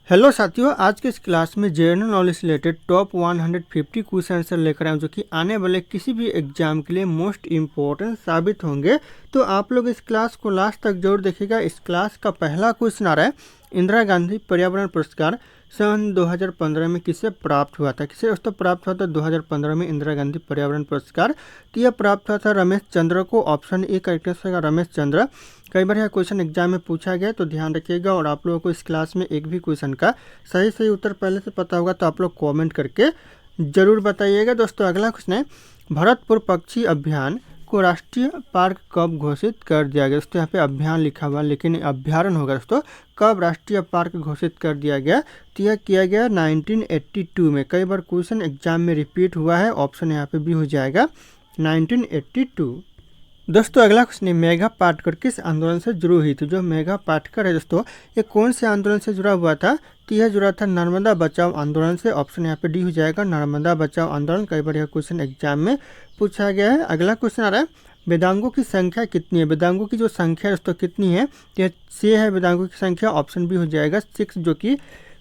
Hello साथियों, आज के इस क्लास में जनरल नॉलेज से रिलेटेड टॉप 150 क्वेश्चन आंसर लेकर आए जो कि आने वाले किसी भी एग्जाम के लिए मोस्ट इम्पोर्टेंट साबित होंगे। तो आप लोग इस क्लास को लास्ट तक जरूर देखिएगा। इस क्लास का पहला क्वेश्चन आ रहा है, इंदिरा गांधी पर्यावरण पुरस्कार सन 2015 में किसे प्राप्त हुआ था? किसे दोस्तों प्राप्त हुआ था 2015 में इंदिरा गांधी पर्यावरण पुरस्कार? तो यह प्राप्त हुआ था रमेश चंद्र को। Option A correct answer Ramesh Chandra. कई बार यह क्वेश्चन एग्जाम में पूछा गया तो ध्यान रखिएगा। और आप लोगों को इस क्लास में एक भी क्वेश्चन का सही उत्तर पहले से पता होगा तो आप लोग कमेंट करके जरूर बताइएगा। दोस्तों अगला क्वेश्चन है, भरतपुर पक्षी अभ्यान को राष्ट्रीय पार्क कब घोषित कर दिया गया? दोस्तों यहाँ पे अभ्यान लिखा हुआ लेकिन अभ्यारण्य होगा। दोस्तों कब राष्ट्रीय पार्क घोषित कर दिया गया? तो यह किया गया 1982 में। कई बार क्वेश्चन एग्जाम में रिपीट हुआ है, ऑप्शन यहाँ पे भी हो जाएगा 1982। दोस्तों अगला क्वेश्चन है, मेघा पाटकर किस आंदोलन से जुड़ी हुई थी? जो मेघा पाटकर है दोस्तों ये कौन से आंदोलन से जुड़ा हुआ था? तो यह जुड़ा था नर्मदा बचाओ आंदोलन से। ऑप्शन यहाँ पे डी हो जाएगा नर्मदा बचाओ आंदोलन। कई बार यह क्वेश्चन एग्जाम में पूछा गया है। अगला क्वेश्चन आ रहा है, वेदांगों की संख्या कितनी है? वेदांगों की जो संख्या है दोस्तों कितनी है? यह 6 है वेदांगों की संख्या। ऑप्शन बी हो जाएगा 6 जो कि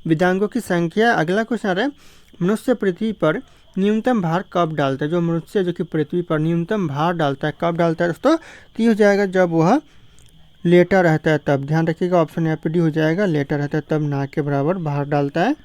वेदांगों की संख्या है। अगला क्वेश्चन आ रहा है, मनुष्य पृथ्वी पर न्यूनतम भार कब डालता है? जो मनुष्य जो कि पृथ्वी पर न्यूनतम भार डालता है कब डालता है दोस्तों? तो ये हो जाएगा जब वह लेटा रहता है तब। ध्यान रखिएगा, ऑप्शन यहाँ पे डी हो जाएगा लेटा रहता है तब ना के बराबर भार डालता है।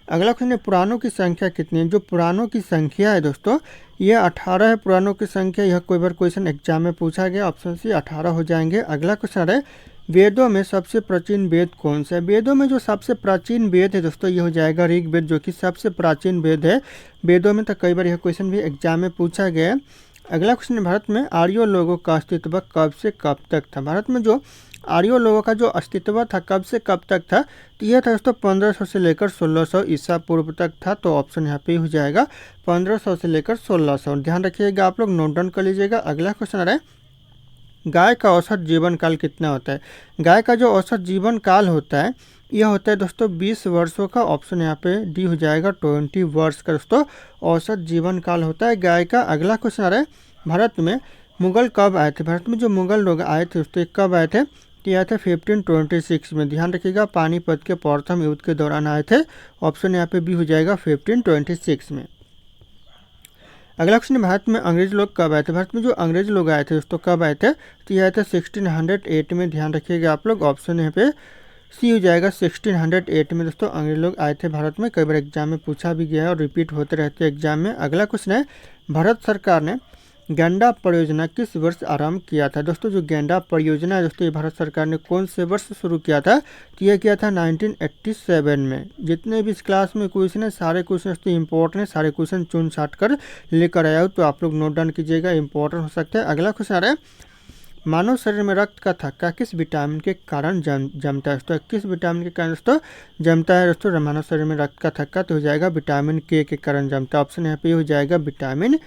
अगला क्वेश्चन है, पुराणों की संख्या कितनी है? जो पुराणों की संख्या है दोस्तों यह 18 है। पुराणों की संख्या यह कोई बार क्वेश्चन एग्जाम में पूछा गया, ऑप्शन सी 18 हो जाएंगे। अगला क्वेश्चन है, वेदों में सबसे प्राचीन वेद कौन सा है? वेदों में जो सबसे प्राचीन वेद है दोस्तों ये हो जाएगा ऋग्वेद जो कि सबसे प्राचीन वेद है वेदों में। तो कई बार यह क्वेश्चन भी एग्जाम में पूछा गया है। अगला क्वेश्चन है, भारत में आर्यों लोगों का अस्तित्व कब से कब तक था? भारत में जो आर्यों लोगों का जो अस्तित्व था कब से कब तक था? तो यह था दोस्तों 1500 से लेकर 1600 ईसा पूर्व तक था। तो ऑप्शन यहाँ पे हो जाएगा 1500 से लेकर 1600। ध्यान रखिएगा, आप लोग नोट डाउन कर लीजिएगा। अगला क्वेश्चन आ रहा है, गाय का औसत जीवन काल कितना होता है? गाय का जो औसत जीवन काल होता है यह होता है दोस्तों 20 वर्षों का। ऑप्शन यहाँ पे डी हो जाएगा 20 वर्ष का दोस्तों औसत जीवन काल होता है गाय का। अगला क्वेश्चन आ रहा है, भारत में मुगल कब आए थे? भारत में जो मुगल लोग आए थे दोस्तों कब आए थे? तो यह थे 1526 में। ध्यान रखिएगा, पानीपत के प्रथम युद्ध के दौरान आए थे। ऑप्शन यहाँ पे भी हो जाएगा 1526 में। अगला क्वेश्चन, भारत में अंग्रेज लोग कब आए थे? भारत में जो अंग्रेज लोग आए थे दोस्तों कब आए थे? तो यह आए थे 1608 में। ध्यान रखिएगा आप लोग, ऑप्शन यहाँ पे सी हो जाएगा 1608 में दोस्तों अंग्रेज लोग आए थे भारत में। कई बार एग्जाम में पूछा भी गया है और रिपीट होते रहते हैं एग्जाम में। अगला क्वेश्चन है, भारत सरकार ने गैंडा परियोजना किस वर्ष आरंभ किया था? दोस्तों जो गैंडा परियोजना है दोस्तों ये भारत सरकार ने कौन से वर्ष शुरू किया था? तो यह किया था 1987 में। जितने भी इस क्लास में क्वेश्चन है सारे क्वेश्चन दोस्तों इंपॉर्टेंट है, सारे क्वेश्चन चुन छाट कर लेकर आया हूँ तो आप लोग नोट डाउन कीजिएगा, इंपॉर्टेंट हो सकता है। अगला क्वेश्चन आ रहा है, मानव शरीर में रक्त का थक्का किस विटामिन के कारण जमता है? दोस्तों किस विटामिन के कारण दोस्तों जमता है? दोस्तों मानव शरीर में रक्त का थक्का तो हो जाएगा विटामिन के कारण जमता है। ऑप्शन यहाँ पे हो जाएगा विटामिन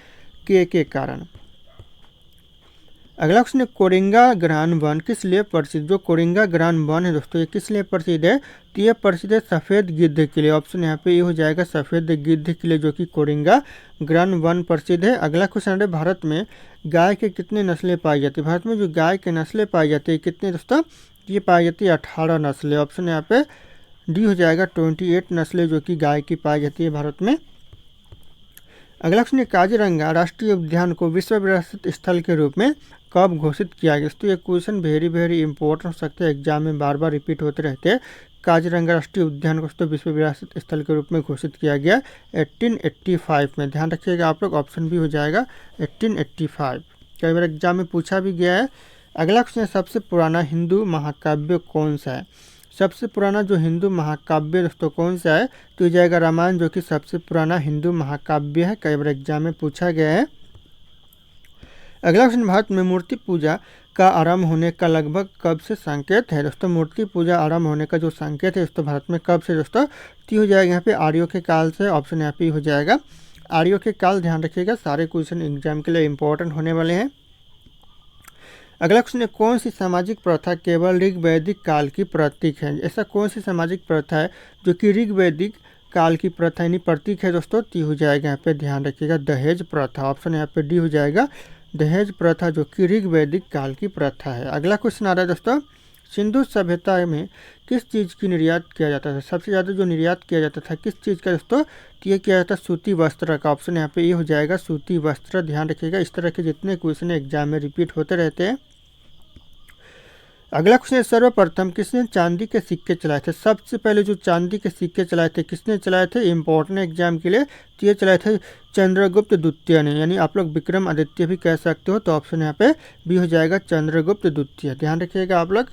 के कारण। अगला क्वेश्चन है, कोरिंगा ग्रान वन किस लिए प्रसिद्ध? जो कोरिंगा ग्रान वन है दोस्तों ये किस लिए प्रसिद्ध है? तो ये प्रसिद्ध है सफ़ेद गिद्ध के लिए। ऑप्शन यहाँ पे ये हो जाएगा सफ़ेद गिद्ध के लिए जो कि कोरिंगा ग्रान वन प्रसिद्ध है। अगला क्वेश्चन है, भारत में गाय के कितने नस्लें पाई जाती है? भारत में जो गाय के नस्लें पाई जाती है कितने दोस्तों? ये पाई जाती है 18 नस्लें। ऑप्शन यहाँ पे डी हो जाएगा 28 नस्लें जो कि गाय की पाई जाती है भारत में। अगला क्वेश्चन है, काजीरंगा राष्ट्रीय उद्यान को विश्व विरासत स्थल के रूप में कब घोषित किया गया? तो ये क्वेश्चन वेरी इंपॉर्टेंट हो सकते हैं, एग्जाम में बार बार रिपीट होते रहते हैं। काजीरंगा राष्ट्रीय उद्यान को तो विश्व विरासत स्थल के रूप में घोषित किया गया 1885 में। ध्यान रखिएगा आप लोग, ऑप्शन भी हो जाएगा 1885। कई बार एग्जाम में पूछा भी गया है। अगला क्वेश्चन है, सबसे पुराना हिंदू महाकाव्य कौन सा है? सबसे पुराना जो हिंदू महाकाव्य दोस्तों कौन सा है? तो हो जाएगा रामायण जो कि सबसे पुराना हिंदू महाकाव्य है। कई बार एग्जाम में पूछा गया है। अगला क्वेश्चन, भारत में मूर्ति पूजा का आरंभ होने का लगभग कब से संकेत है? दोस्तों मूर्ति पूजा आरंभ होने का जो संकेत है दोस्तों भारत में कब से दोस्तों? तो हो जाएगा यहाँ पे आर्यों के काल से। ऑप्शन यहाँ पे हो जाएगा आर्यों के काल। ध्यान रखिएगा, सारे क्वेश्चन एग्जाम के लिए इंपॉर्टेंट होने वाले हैं। अगला क्वेश्चन है, कौन सी सामाजिक प्रथा केवल ऋग्वैदिक काल की प्रतीक है? ऐसा कौन सी सामाजिक प्रथा है जो कि ऋग्वैदिक काल की प्रथा यानी प्रतीक है दोस्तों? ती हो जाएगा यहाँ पे, ध्यान रखिएगा दहेज प्रथा। ऑप्शन यहाँ पे डी हो जाएगा दहेज प्रथा जो कि ऋग्वैदिक काल की प्रथा है। अगला क्वेश्चन आ रहा है दोस्तों, सिंधु सभ्यता में किस चीज़ की निर्यात किया जाता था? सबसे ज़्यादा जो निर्यात किया जाता था किस चीज़ का दोस्तों? तो ये किया जाता सूती वस्त्र का। ऑप्शन यहाँ पे ये हो जाएगा सूती वस्त्र। ध्यान रखिएगा, इस तरह के जितने क्वेश्चन एग्जाम में रिपीट होते रहते हैं। अगला क्वेश्चन है, सर्वप्रथम किसने चांदी के सिक्के चलाए थे? सबसे पहले जो चांदी के सिक्के चलाए थे किसने चलाए थे इंपॉर्टेंट एग्जाम के लिए? तो ये चलाए थे चंद्रगुप्त द्वितीय ने, यानी आप लोग विक्रम आदित्य भी कह सकते हो। तो ऑप्शन यहाँ पे बी हो जाएगा चंद्रगुप्त द्वितीय। ध्यान रखिएगा आप लोग।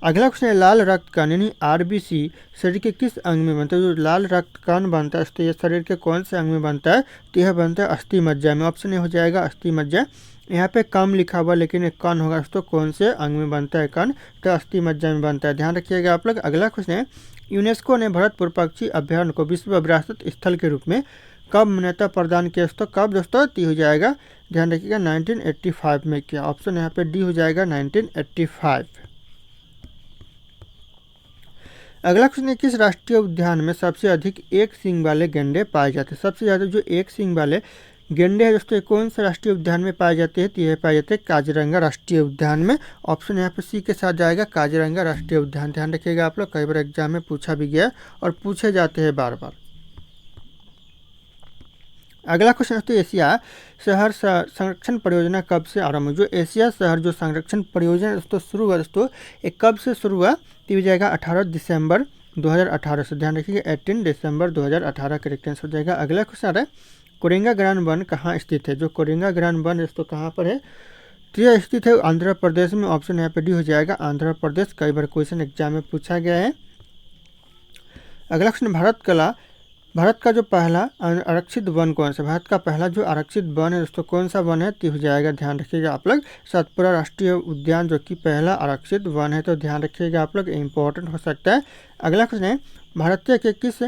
अगला क्वेश्चन है, लाल रक्त कण यानी आरबीसी शरीर के किस अंग में बनता है? जो लाल रक्त कण बनता है तो ये शरीर के कौन से अंग में बनता है? तो यह बनता है अस्थि मज्जा में। ऑप्शन ए हो जाएगा अस्थि मज्जा। यहाँ पे कम लिखा हुआ लेकिन एक कण होगा तो कौन से अंग में बनता है कण? तो अस्थि मज्जा में बनता है। ध्यान रखिएगा आप लोग। अगला क्वेश्चन है, यूनेस्को ने भरतपुर पक्षी अभ्यारण्य को विश्व विरासत स्थल के रूप में कब मान्यता प्रदान किया? दोस्तों कब दोस्तों? ती हो जाएगा, ध्यान रखिएगा 1985 में किया। ऑप्शन यहाँ पे डी हो जाएगा 1985। अगला क्वेश्चन है, किस राष्ट्रीय उद्यान में सबसे अधिक एक सींग वाले गैंडे पाए जाते हैं? सबसे ज़्यादा जो एक सींग वाले गैंडे हैं दोस्तों कौन से राष्ट्रीय उद्यान में पाए जाते हैं? तो यह पाए जाते हैं काजीरंगा राष्ट्रीय उद्यान में। ऑप्शन यहाँ पे सी के साथ जाएगा काजीरंगा राष्ट्रीय उद्यान। ध्यान रखिएगा आप लोग, कई बार एग्जाम में पूछा भी गया और पूछे जाते हैं बार बार। अगला क्वेश्चन है, तो एशिया शहर संरक्षण परियोजना कब से आरंभ हुई? जो एशिया शहर जो संरक्षण परियोजना दोस्तों शुरू हुआ दोस्तों ये कब से शुरू हुआ? तो हो जाएगा 18 दिसंबर 2018 से। ध्यान रखिएगा 18 दिसंबर 2018 करेक्ट आंसर हो जाएगा। अगला क्वेश्चन आ रहा है, कोरेंगा ग्रांड वन कहाँ स्थित है? जो कोरेंगा ग्रांड वन दोस्तों कहाँ पर है? तो यह स्थित है आंध्र प्रदेश में। ऑप्शन यहाँ पे डी हो जाएगा आंध्र प्रदेश। कई बार क्वेश्चन एग्जाम में पूछा गया है। अगला क्वेश्चन, भारत का जो पहला आरक्षित वन कौन सा? भारत का पहला जो आरक्षित वन है दोस्तों कौन सा वन है? तो हो जाएगा, ध्यान रखिएगा आप लोग, सतपुरा राष्ट्रीय उद्यान जो कि पहला आरक्षित वन है। तो ध्यान रखिएगा आप लोग, इंपॉर्टेंट हो सकता है। अगला क्वेश्चन है, भारतीय के किस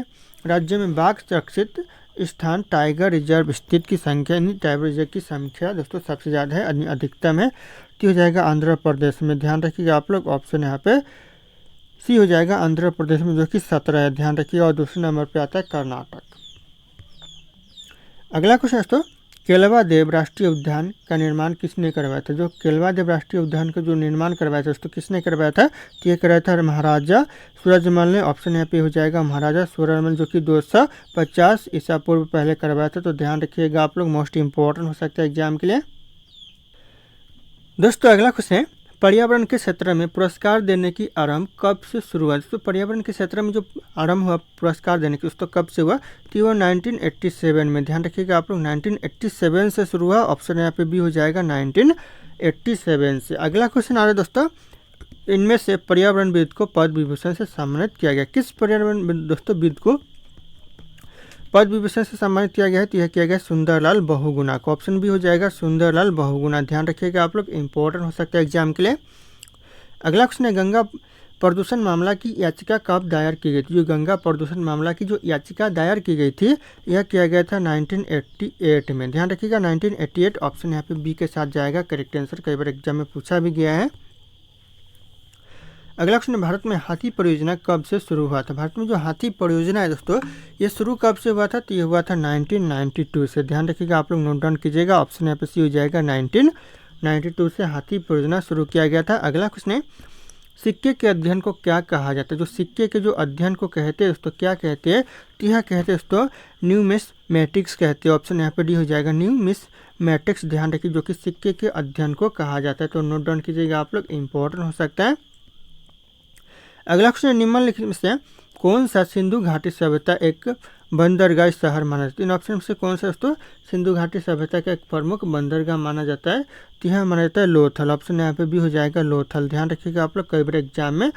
राज्य में बाघ सुरक्षित स्थान टाइगर रिजर्व स्थित की संख्या यानी टाइगर रिजर्व की संख्या दोस्तों सबसे ज़्यादा है, अधिकतम है? तो हो जाएगा आंध्र प्रदेश में। ध्यान रखिएगा आप लोग, ऑप्शन यहाँ पे सी हो जाएगा आंध्र प्रदेश में जो कि 17 है। ध्यान रखिएगा। और दूसरे नंबर पे आता है कर्नाटक। अगला क्वेश्चन दोस्तों, केलवादेव राष्ट्रीय उद्यान का निर्माण किसने करवाया था? जो केलवादेव राष्ट्रीय उद्यान का जो निर्माण करवाया था दोस्तों किसने करवाया था? तो ये कराया था महाराजा सूरजमल ने। ऑप्शन यहाँ पे हो जाएगा महाराजा सूरजमल जो कि 250 ईसा पूर्व पहले करवाया था। तो ध्यान रखिएगा आप लोग, मोस्ट इंपॉर्टेंट हो सकता है एग्जाम के लिए। दोस्तों अगला क्वेश्चन है, पर्यावरण के क्षेत्र में पुरस्कार देने की आरंभ कब से शुरू हुआ? तो पर्यावरण के क्षेत्र में जो आरंभ हुआ पुरस्कार देने की उसको कब से हुआ? तो वो 1987 में। ध्यान रखिएगा आप लोग, 1987 से शुरू हुआ। ऑप्शन यहाँ पे बी हो जाएगा 1987 से। अगला क्वेश्चन आ रहा है दोस्तों, इनमें से पर्यावरणविद को पद्म विभूषण से सम्मानित किया गया। किस पर्यावरण दोस्तों विद को पद्म विभूषण से सम्मानित किया गया है? तो यह किया गया सुंदरलाल बहुगुणा को। ऑप्शन भी हो जाएगा सुंदरलाल बहुगुणा। ध्यान रखिएगा आप लोग, इंपॉर्टेंट हो सकता है एग्जाम के लिए। अगला क्वेश्चन है, गंगा प्रदूषण मामला की याचिका कब दायर की गई थी? जो गंगा प्रदूषण मामला की जो याचिका दायर की गई थी यह किया गया था 1988 में। ध्यान रखिएगा 1988। ऑप्शन यहाँ पे बी के साथ जाएगा करेक्ट आंसर। कई बार एग्जाम में पूछा भी गया है। अगला क्वेश्चन, भारत में हाथी परियोजना कब से शुरू हुआ था? भारत में जो हाथी परियोजना है दोस्तों ये शुरू कब से हुआ था? तो ये हुआ था 1992 से। ध्यान रखिएगा आप लोग, नोट डाउन कीजिएगा। ऑप्शन यहाँ पे सी हो जाएगा 1992 से हाथी परियोजना शुरू किया गया था। अगला क्वेश्चन है, सिक्के के अध्ययन को क्या कहा जाता है? जो सिक्के के जो अध्ययन को कहते हैं दोस्तों क्या कहते हैं? तो यह कहते हैं दोस्तों न्यूमिस्मेटिक्स कहते हैं। ऑप्शन यहाँ पे डी हो जाएगा न्यूमिस्मेटिक्स। ध्यान रखिए, जो कि सिक्के के अध्ययन को कहा जाता है। तो नोट डाउन कीजिएगा आप लोग, इंपॉर्टेंट हो सकता है। अगला क्वेश्चन, निम्नलिखित में से कौन सा सिंधु घाटी सभ्यता एक बंदरगाह शहर माना जाता है? इन ऑप्शन में से कौन सा दोस्तों सिंधु घाटी सभ्यता का एक प्रमुख बंदरगाह माना जाता है? तो यह माना जाता है लोथल। ऑप्शन यहाँ पे भी हो जाएगा लोथल। ध्यान रखिएगा आप लोग, कई बार एग्जाम में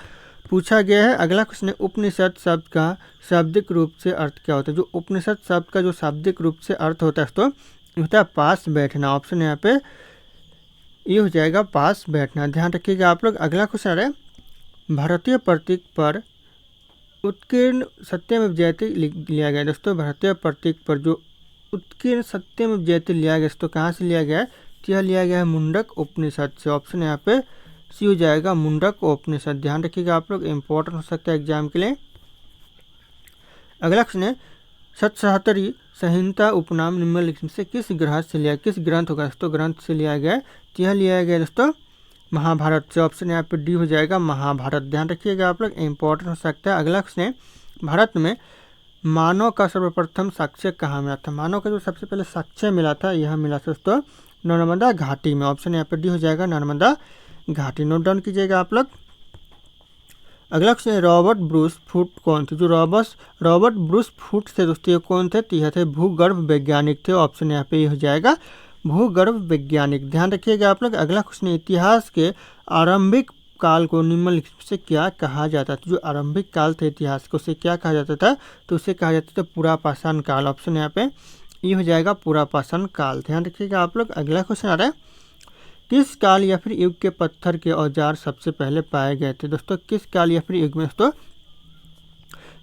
पूछा गया है। अगला क्वेश्चन है, उपनिषद शब्द का शाब्दिक रूप से अर्थ क्या होता है? जो उपनिषद शब्द का जो शाब्दिक रूप से अर्थ होता है दोस्तों होता है पास बैठना। ऑप्शन यहाँ पे ये हो जाएगा पास बैठना। ध्यान रखिएगा आप लोग। अगला क्वेश्चन है, भारतीय प्रतीक पर उत्कीर्ण सत्यमेव जयते लिया गया दोस्तों। भारतीय प्रतीक पर जो उत्कीर्ण सत्यमेव जयते लिया गया दोस्तों कहाँ से लिया गया है? तो यह लिया गया है मुंडक उपनिषद से। ऑप्शन यहाँ पे सी हो जाएगा मुंडक उपनिषद। ध्यान रखिएगा आप लोग, इंपॉर्टेंट हो सकता है एग्जाम के लिए। अगला क्वेश्चन है, सतसहतरी संहिता उपनाम निम्नलिखित से किस ग्रंथ से लिया? किस ग्रंथ होगा दोस्तों? ग्रंथ से लिया गया। तो यह लिया गया दोस्तों महाभारत से, ऑप्शन यहाँ पे डी हो जाएगा महाभारत। ध्यान रखिएगा आप लोग, इंपॉर्टेंट हो सकता है। अगला क्वेश्चन है, भारत में मानव का सर्वप्रथम साक्ष्य कहाँ मिला था? मानव का जो सबसे पहले साक्ष्य मिला था यह मिला था दोस्तों नर्मदा घाटी में। ऑप्शन यहाँ पे डी हो जाएगा नर्मदा घाटी। नोट डाउन कीजिएगा आप लोग। अगला क्वेश्चन है, रॉबर्ट ब्रूस फूट कौन थे? जो रॉबर्ट ब्रूस फूट थे दोस्तों ये कौन थे? तो यह थे भूगर्भ वैज्ञानिक थे। ऑप्शन यहाँ पे ये हो जाएगा भूगर्भ वैज्ञानिक। ध्यान रखिएगा आप लोग। अगला क्वेश्चन, इतिहास के आरंभिक काल को निम्नलिखित से क्या कहा जाता था? जो आरंभिक काल था इतिहास को, उसे क्या कहा जाता था? तो उसे कहा जाता था पुरापाषाण काल। ऑप्शन यहाँ पे ये हो जाएगा पुरापाषाण काल। ध्यान रखिएगा आप लोग। अगला क्वेश्चन आ रहा है, किस काल या फिर युग के पत्थर के औजार सबसे पहले पाए गए थे? दोस्तों किस काल या फिर युग में दोस्तों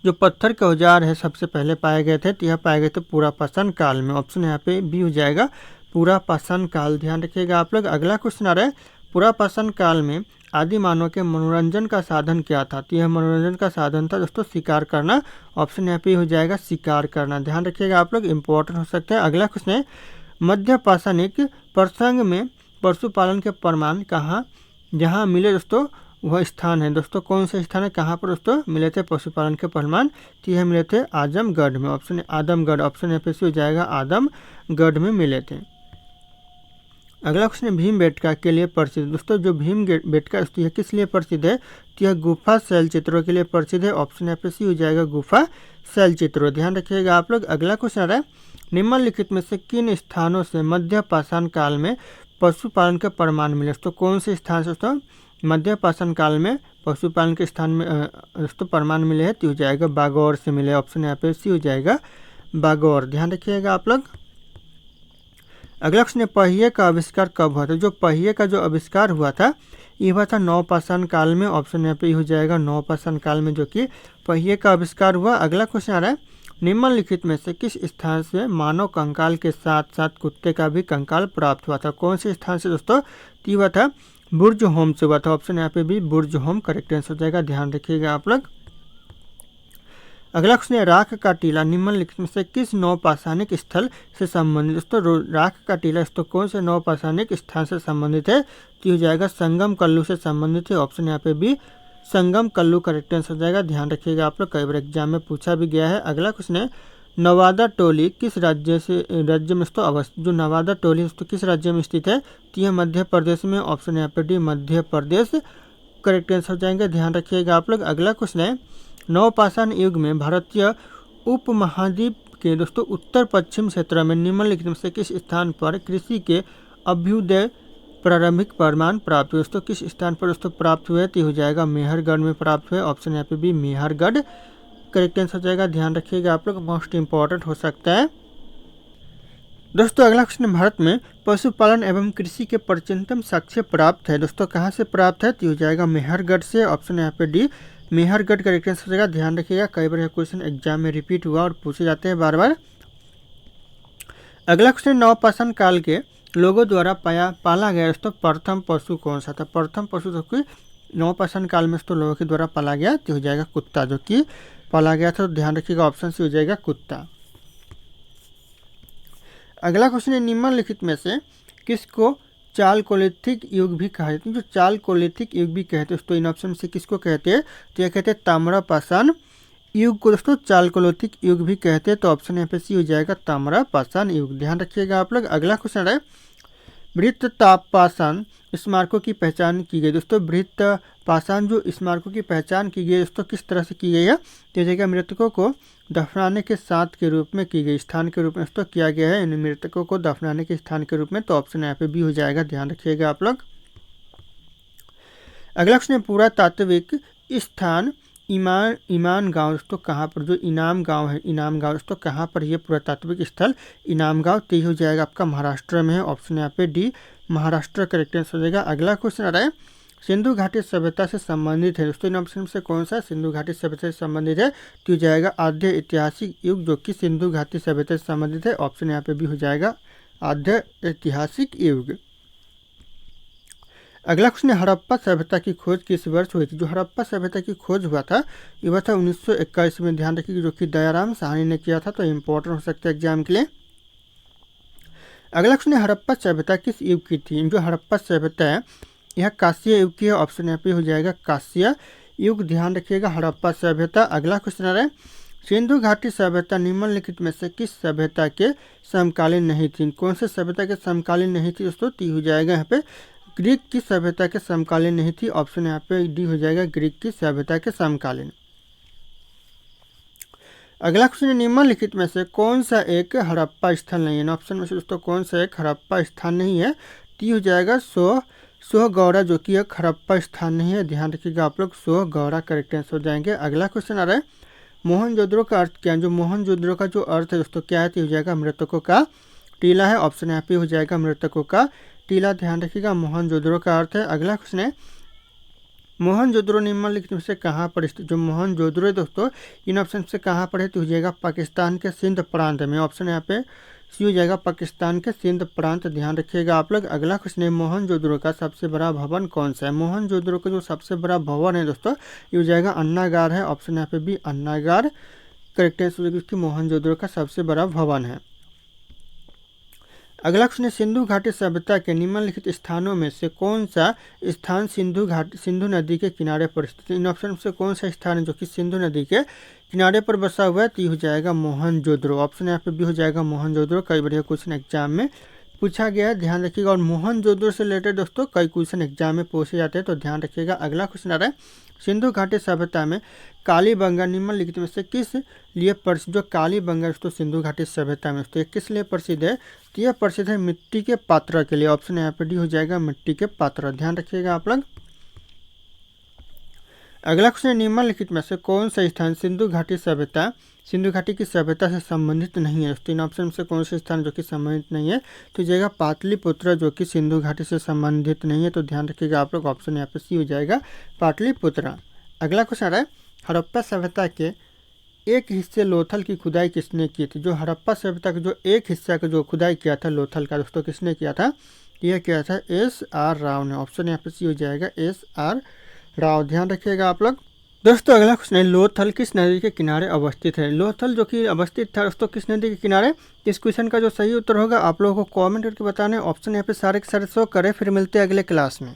जो पत्थर के औजार है सबसे पहले पाए गए थे? तो यह पाए गए थे पुरापाषाण काल में। ऑप्शन यहाँ पे बी हो जाएगा पुरापाषाण काल। ध्यान रखिएगा आप लोग। अगला क्वेश्चन आ रहा है, पुरापाषाण काल में आदि मानव के मनोरंजन का साधन क्या था? तो यह मनोरंजन का साधन था दोस्तों शिकार करना। ऑप्शन यहाँ पे हो जाएगा शिकार करना। ध्यान रखिएगा आप लोग, इंपॉर्टेंट हो सकता है। अगला क्वेश्चन है, मध्य पाषाणिक प्रसंग में पशुपालन के प्रमाण कहाँ जहाँ मिले दोस्तों वह स्थान है? दोस्तों कौन से स्थान है, कहाँ पर दोस्तों मिले थे पशुपालन के प्रमाण? तो यह मिले थे आजमगढ़ में। ऑप्शन आदमगढ़, ऑप्शन यहाँ पे हो जाएगा आदमगढ़ में मिले थे। अगला क्वेश्चन है, भीमबेटका के लिए प्रसिद्ध? दोस्तों जो भीमबेटका यह किस लिए प्रसिद्ध है? तो यह गुफा शैल चित्रों के लिए प्रसिद्ध है। ऑप्शन यहाँ पे सी हो जाएगा गुफा शैल चित्रों। ध्यान रखिएगा आप लोग। अगला क्वेश्चन आ रहा है, निम्नलिखित में से किन स्थानों से मध्य पाषाण काल में पशुपालन के प्रमाण मिले? तो कौन से स्थान से दोस्तों मध्य पाषाण काल में पशुपालन के स्थान में दोस्तों प्रमाण मिले हैं? तो हो जाएगा बागौर से मिले। ऑप्शन यहाँ पे सी हो जाएगा बागौर। ध्यान रखिएगा आप लोग। अगला क्वेश्चन, पहिए का आविष्कार कब हुआ था? जो पहिए का जो आविष्कार हुआ था ये हुआ था नवपाषाण काल में। ऑप्शन यहाँ पे हो जाएगा नवपाषाण काल में जो कि पहिए का आविष्कार हुआ। अगला क्वेश्चन आ रहा है, निम्नलिखित में से किस स्थान से मानव कंकाल के साथ साथ कुत्ते का भी कंकाल प्राप्त हुआ था? कौन से स्थान से दोस्तों? तो हुआ था बुर्ज होम से हुआ था। ऑप्शन यहाँ पे भी बुर्ज होम करेक्ट आंसर हो जाएगा। ध्यान रखिएगा आप लोग। अगला क्वेश्चन है, राख का टीला निम्नलिखित में से किस नवपाषाणिक स्थल से संबंधित? दोस्तों राख का टीला दोस्तों कौन से नवपाषाणिक स्थान से संबंधित है? तो हो जाएगा संगम कल्लू से संबंधित है। ऑप्शन यहाँ पे भी संगम कल्लू करेक्ट आंसर हो जाएगा। ध्यान रखिएगा आप लोग, कई बार एग्जाम में पूछा भी गया है। अगला क्वेश्चन है, नवादा टोली किस राज्य में तो अवस्थित? जो नवादा टोली तो किस राज्य में स्थित है? तो यह मध्य प्रदेश में। ऑप्शन यहाँ पे D Madhya Pradesh correct answer हो जाएंगे। ध्यान रखिएगा आप लोग। अगला क्वेश्चन है, नवपाषाण युग में भारतीय उपमहाद्वीप के दोस्तों उत्तर पश्चिम क्षेत्र में निम्नलिखित में से किस स्थान पर कृषि के अभ्युदय प्रारंभिक प्रमाण प्राप्त हुए? दोस्तों किस स्थान पर दोस्तों प्राप्त हुए? तो हो जाएगा मेहरगढ़ में प्राप्त हुए। ऑप्शन यहाँ पे भी मेहरगढ़ करेक्ट आंसर हो जाएगा। ध्यान रखिएगा आप लोग, मोस्ट इंपॉर्टेंट हो सकता है। दोस्तों अगला क्वेश्चन, भारत में पशुपालन एवं कृषि के प्राचीनतम साक्ष्य प्राप्त है? दोस्तों कहाँ से प्राप्त है? तो हो जाएगा मेहरगढ़ से। ऑप्शन यहाँ पे डी मेहरगढ़ करेक्ट आंसर हो जाएगा। ध्यान रखिएगा, कई बार यह क्वेश्चन एग्जाम में रिपीट हुआ और पूछे जाते हैं बार बार। अगला क्वेश्चन, नवपाषाण काल के लोगों द्वारा पाला गया दोस्तों प्रथम पशु कौन सा था? प्रथम पशु जो कि नवपाषाण काल में दोस्तों लोगों के द्वारा पाला गया तो हो जाएगा कुत्ता, जो कि पाला गया था। तो ध्यान रखिएगा, ऑप्शन से हो जाएगा कुत्ता। अगला क्वेश्चन है, निम्नलिखित में से किसको चालकोलिथिक युग भी कहा जाता है? जो चालकोलिथिक युग भी कहते हैं दोस्तों इन ऑप्शन से किसको कहते हैं? तो यह कहते हैं ताम्रपाषाण युग को दोस्तों चालकोलिथिक युग भी कहते हैं। तो ऑप्शन यहाँ पे सी हो जाएगा ताम्रपाषाण युग। ध्यान रखिएगा आप लोग। अगला क्वेश्चन है, वृत्त तापपाषाण स्मारकों की पहचान की गई? दोस्तों वृत्त पाषाण जो स्मारकों की पहचान की गई दोस्तों किस तरह से की गई है? तो जगह मृतकों को दफनाने के साथ के रूप में की गई, स्थान के रूप में दोस्तों किया गया है इन मृतकों को दफनाने के स्थान के रूप में। तो ऑप्शन यहाँ पे भी हो जाएगा। ध्यान रखिएगा आप लोग। अगला क्वेश्चन, पुरातात्विक स्थान ईमान गांव दोस्तों कहाँ पर? जो इनाम गांव है, इनाम गांव दोस्तों कहाँ पर ये पुरातात्विक स्थल इनाम गांव? तो हो जाएगा आपका महाराष्ट्र में है। ऑप्शन यहाँ पे डी महाराष्ट्र करेक्ट आंसर हो जाएगा। अगला क्वेश्चन आ रहा है, सिंधु घाटी सभ्यता से संबंधित है दोस्तों इन ऑप्शन से कौन सा सिंधु घाटी सभ्यता से संबंधित है? तो हो जाएगा आद्य ऐतिहासिक युग, जो कि सिंधु घाटी सभ्यता से संबंधित है। ऑप्शन यहाँ पे भी हो जाएगा आद्य ऐतिहासिक युग। अगला क्वेश्चन, हड़प्पा सभ्यता की खोज किस वर्ष हुई थी? जो हड़प्पा सभ्यता की खोज हुआ था ये हुआ था 1921 में। ध्यान रखिए, जो कि दयाराम साहनी ने किया था। तो इम्पोर्टेंट हो सकता है एग्जाम के लिए। अगला क्वेश्चन, हड़प्पा सभ्यता किस युग की थी? जो हड़प्पा सभ्यता है यह कांस्य युग की है, ऑप्शन यहाँ पे हो जाएगा कांस्य युग, ध्यान रखिएगा। हड़प्पा सभ्यता। अगला क्वेश्चन आ रहा है, सिंधु घाटी सभ्यता निम्नलिखित में से किस सभ्यता के समकालीन नहीं थी? कौन से सभ्यता के समकालीन नहीं थी दोस्तों? टी हो जाएगा यहाँ पे ग्रीक की सभ्यता के समकालीन नहीं थी, ऑप्शन यहाँ पे डी हो जाएगा ग्रीक की सभ्यता के समकालीन। अगला क्वेश्चन, निम्नलिखित में से कौन सा एक हड़प्पा स्थल नहीं है? ऑप्शन में से दोस्तों कौन सा एक हड़प्पा स्थान नहीं है? टी हो जाएगा सोहगौड़ा, जो कि एक हड़प्पा स्थान नहीं है, ध्यान रखिएगा आप लोग, सोहगौड़ा करेक्ट आंसर हो जाएंगे। अगला क्वेश्चन आ रहा है, मोहनजोदड़ो का अर्थ क्या है? जो मोहनजोदड़ो का जो अर्थ है दोस्तों क्या है? तो हो जाएगा मृतकों का टीला है, ऑप्शन यहाँ पे हो जाएगा मृतकों का टीला, ध्यान रखिएगा, मोहनजोदड़ो का अर्थ है। अगला क्वेश्चन है, मोहनजोदड़ो निम्नलिखित में से कहाँ पर स्थित? जो मोहनजोदड़ो है दोस्तों इन ऑप्शन से कहाँ पर है? तो हो जाएगा पाकिस्तान के सिंध प्रांत में, ऑप्शन यहाँ पे सी हो जाएगा पाकिस्तान के सिंध प्रांत, ध्यान रखिएगा आप लोग। अगला क्वेश्चन है, मोहनजोदड़ो का सबसे बड़ा भवन कौन सा है? मोहनजोदड़ो का जो सबसे बड़ा भवन है दोस्तों ये हो जाएगा अन्नागार है, ऑप्शन यहाँ पे भी अन्नागार करेक्ट आंसर होगी, उसकी मोहनजोदड़ो का सबसे बड़ा भवन है। अगला क्वेश्चन है, सिंधु घाटी सभ्यता के निम्नलिखित स्थानों में से कौन सा स्थान सिंधु नदी के किनारे पर स्थित है? इन ऑप्शन से कौन सा स्थान है जो कि सिंधु नदी के किनारे पर बसा हुआ है? तो हो जाएगा मोहनजोदड़ो, ऑप्शन यहाँ पे भी हो जाएगा मोहनजोदड़ो। कई बार क्वेश्चन एग्जाम में पूछा गया है, ध्यान रखिएगा। और मोहनजोदड़ो से रिलेटेड दोस्तों कई क्वेश्चन एग्जाम में पूछे जाते हैं, तो ध्यान रखिएगा। अगला क्वेश्चन आ रहा है, सिंधु घाटी सभ्यता में कालीबंगा निम्नलिखित में से किस लिए प्रसिद्ध? जो कालीबंगा दोस्तों सिंधु घाटी सभ्यता में दोस्तों किस लिए प्रसिद्ध है? तो यह प्रसिद्ध है मिट्टी के पात्र के लिए, ऑप्शन यहाँ पे डी हो जाएगा मिट्टी के पात्र, ध्यान रखिएगा आप लोग। अगला क्वेश्चन, निम्नलिखित में से कौन सा स्थान सिंधु घाटी की सभ्यता से संबंधित नहीं है? तीन ऑप्शन से कौन सा स्थान जो कि संबंधित नहीं है? तो जाएगा पाटलिपुत्र, जो कि सिंधु घाटी से संबंधित नहीं है, तो ध्यान रखिएगा आप लोग, ऑप्शन यहाँ पे सी हो जाएगा पाटलिपुत्र। अगला क्वेश्चन आ रहा है, हड़प्पा सभ्यता के एक हिस्से लोथल की खुदाई किसने की थी? जो हड़प्पा सभ्यता का जो एक हिस्सा का जो खुदाई किया था लोथल का दोस्तों किसने किया था? यह किया था SR राव ने, ऑप्शन यहाँ पे सी हो जाएगा SR राव, ध्यान रखिएगा आप लोग। दोस्तों अगला क्वेश्चन है, लोथल किस नदी के किनारे अवस्थित है? लोथल जो कि अवस्थित था दोस्तों किस नदी के किनारे? इस क्वेश्चन का जो सही उत्तर होगा आप लोगों को कमेंट करके बताना है। ऑप्शन यहाँ पे सारे के सारे शो करें। फिर मिलते हैं अगले क्लास में।